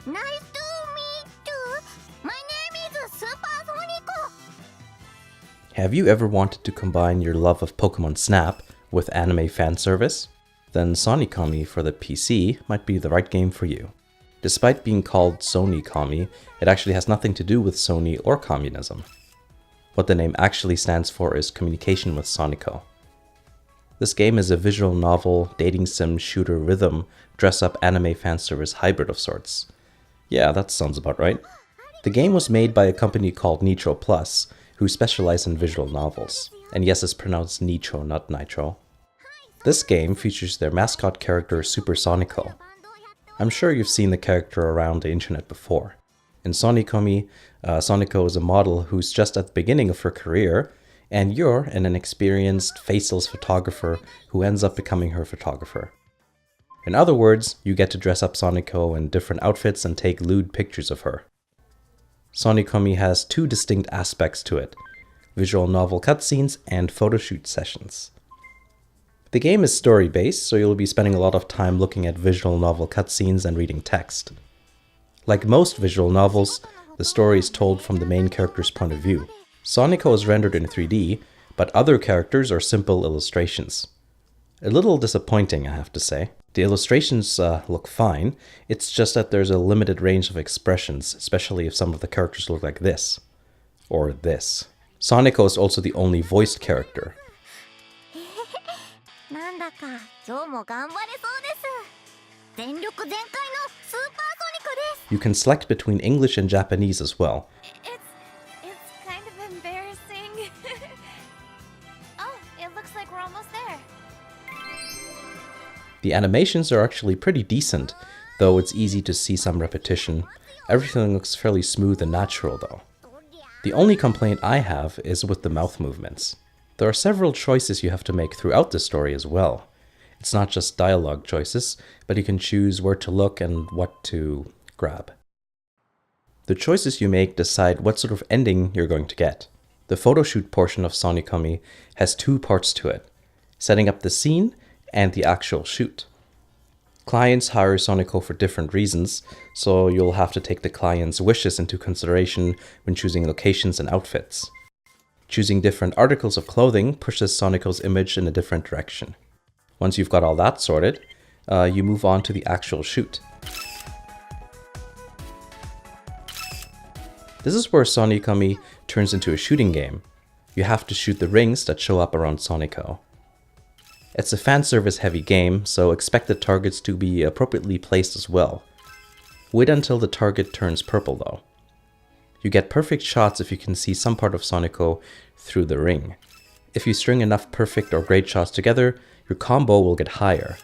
Nice to meet you. My name is Super SoniCo. Have you ever wanted to combine your love of Pokemon Snap with anime fan service? Then SoniComi for the PC might be the right game for you. Despite being called SoniComi, it actually has nothing to do with Sony or communism. What the name actually stands for is Communication with Sonico. This game is a visual novel, dating sim, shooter, rhythm, dress-up anime fan service hybrid of sorts. Yeah, that sounds about right. The game was made by a company called Nitro Plus, who specialize in visual novels. And yes, it's pronounced Nitro, not Nitro. This game features their mascot character Super Sonico. I'm sure you've seen the character around the internet before. In SoniComi, Sonico is a model who's just at the beginning of her career, and you're an inexperienced, faceless photographer who ends up becoming her photographer. In other words, you get to dress up Sonico in different outfits and take lewd pictures of her. SoniComi has two distinct aspects to it: visual novel cutscenes and photoshoot sessions. The game is story-based, so you'll be spending a lot of time looking at visual novel cutscenes and reading text. Like most visual novels, the story is told from the main character's point of view. Sonico is rendered in 3D, but other characters are simple illustrations. A little disappointing, I have to say. The illustrations look fine, it's just that there's a limited range of expressions, especially if some of the characters look like this. Or this. Sonico is also the only voiced character. You can select between English and Japanese as well. It's kind of embarrassing. Oh, it looks like we're almost there. The animations are actually pretty decent, though it's easy to see some repetition. Everything looks fairly smooth and natural though. The only complaint I have is with the mouth movements. There are several choices you have to make throughout the story as well. It's not just dialogue choices, but you can choose where to look and what to grab. The choices you make decide what sort of ending you're going to get. The photoshoot portion of SoniComi has two parts to it: setting up the scene and the actual shoot. Clients hire Sonico for different reasons, so you'll have to take the client's wishes into consideration when choosing locations and outfits. Choosing different articles of clothing pushes Sonico's image in a different direction. Once you've got all that sorted, you move on to the actual shoot. This is where SoniComi turns into a shooting game. You have to shoot the rings that show up around Sonico. It's a fan service heavy game, so expect the targets to be appropriately placed as well. Wait until the target turns purple though. You get perfect shots if you can see some part of Sonico through the ring. If you string enough perfect or great shots together, your combo will get higher.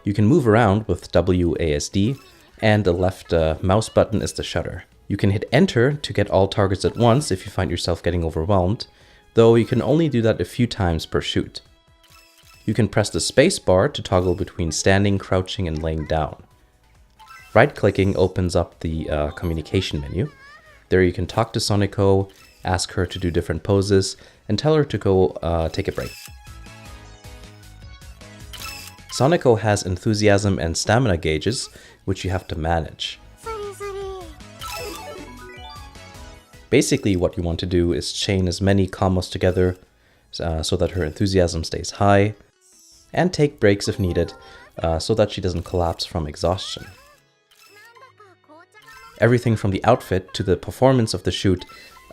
You can move around with WASD, and the left mouse button is the shutter. You can hit enter to get all targets at once if you find yourself getting overwhelmed, though you can only do that a few times per shoot. You can press the space bar to toggle between standing, crouching, and laying down. Right-clicking opens up the communication menu. There you can talk to Sonico, ask her to do different poses, and tell her to go take a break. Sonico has enthusiasm and stamina gauges, which you have to manage. Basically, what you want to do is chain as many combos together so that her enthusiasm stays high, and take breaks if needed so that she doesn't collapse from exhaustion. Everything from the outfit to the performance of the shoot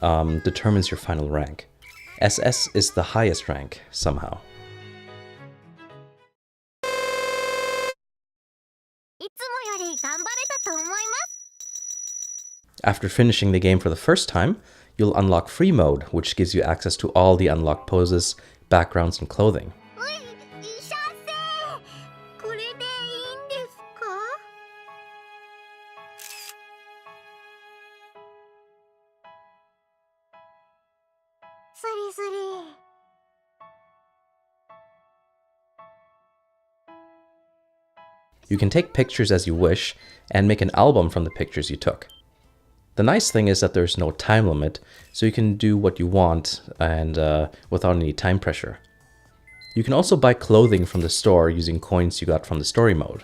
determines your final rank. SS is the highest rank, somehow. After finishing the game for the first time, you'll unlock free mode, which gives you access to all the unlocked poses, backgrounds, and clothing. You can take pictures as you wish and make an album from the pictures you took. The nice thing is that there's no time limit, so you can do what you want and without any time pressure. You can also buy clothing from the store using coins you got from the story mode.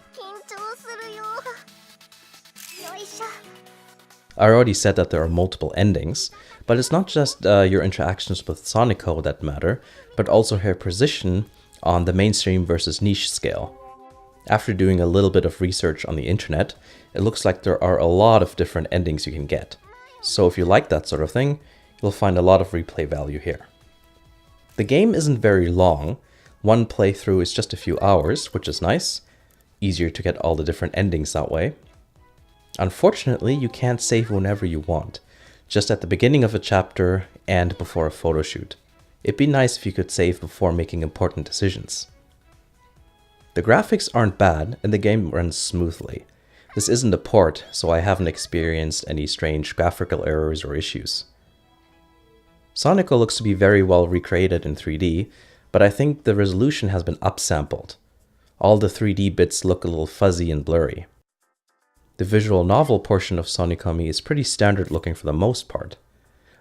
I already said that there are multiple endings, but it's not just your interactions with Sonico that matter, but also her position on the mainstream versus niche scale. After doing a little bit of research on the internet, it looks like there are a lot of different endings you can get. So if you like that sort of thing, you'll find a lot of replay value here. The game isn't very long. One playthrough is just a few hours, which is nice. Easier to get all the different endings that way. Unfortunately, you can't save whenever you want, just at the beginning of a chapter and before a photo shoot. It'd be nice if you could save before making important decisions. The graphics aren't bad and the game runs smoothly. This isn't a port, so I haven't experienced any strange graphical errors or issues. Sonico looks to be very well recreated in 3D, but I think the resolution has been upsampled. All the 3D bits look a little fuzzy and blurry. The visual novel portion of SoniComi is pretty standard looking for the most part,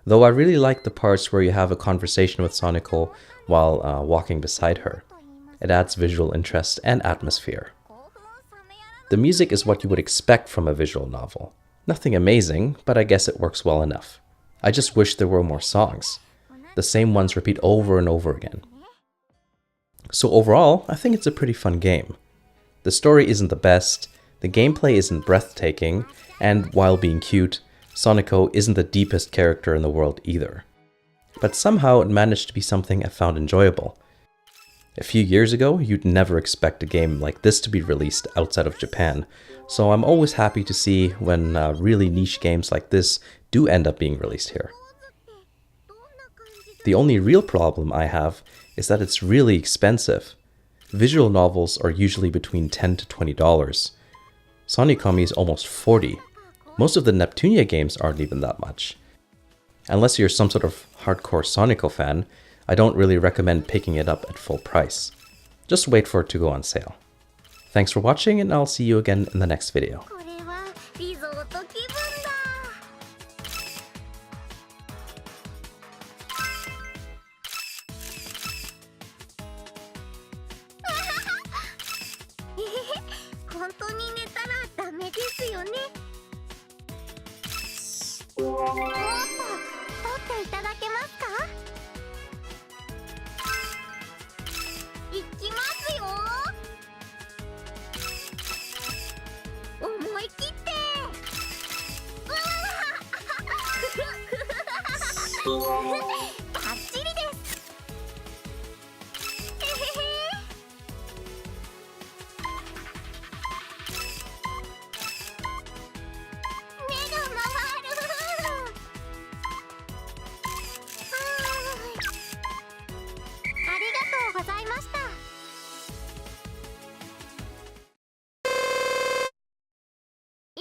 though I really like the parts where you have a conversation with Sonico while walking beside her. It adds visual interest and atmosphere. The music is what you would expect from a visual novel. Nothing amazing, but I guess it works well enough. I just wish there were more songs. The same ones repeat over and over again. So overall, I think it's a pretty fun game. The story isn't the best, the gameplay isn't breathtaking, and while being cute, Sonico isn't the deepest character in the world either. But somehow it managed to be something I found enjoyable. A few years ago, you'd never expect a game like this to be released outside of Japan, so I'm always happy to see when really niche games like this do end up being released here. The only real problem I have is that it's really expensive. Visual novels are usually between $10 to $20. SoniComi is almost $40. Most of the Neptunia games aren't even that much. Unless you're some sort of hardcore Sonico fan, I don't really recommend picking it up at full price. Just wait for it to go on sale. Thanks for watching, and I'll see you again in the next video.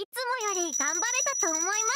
いつもより頑張れたと思います。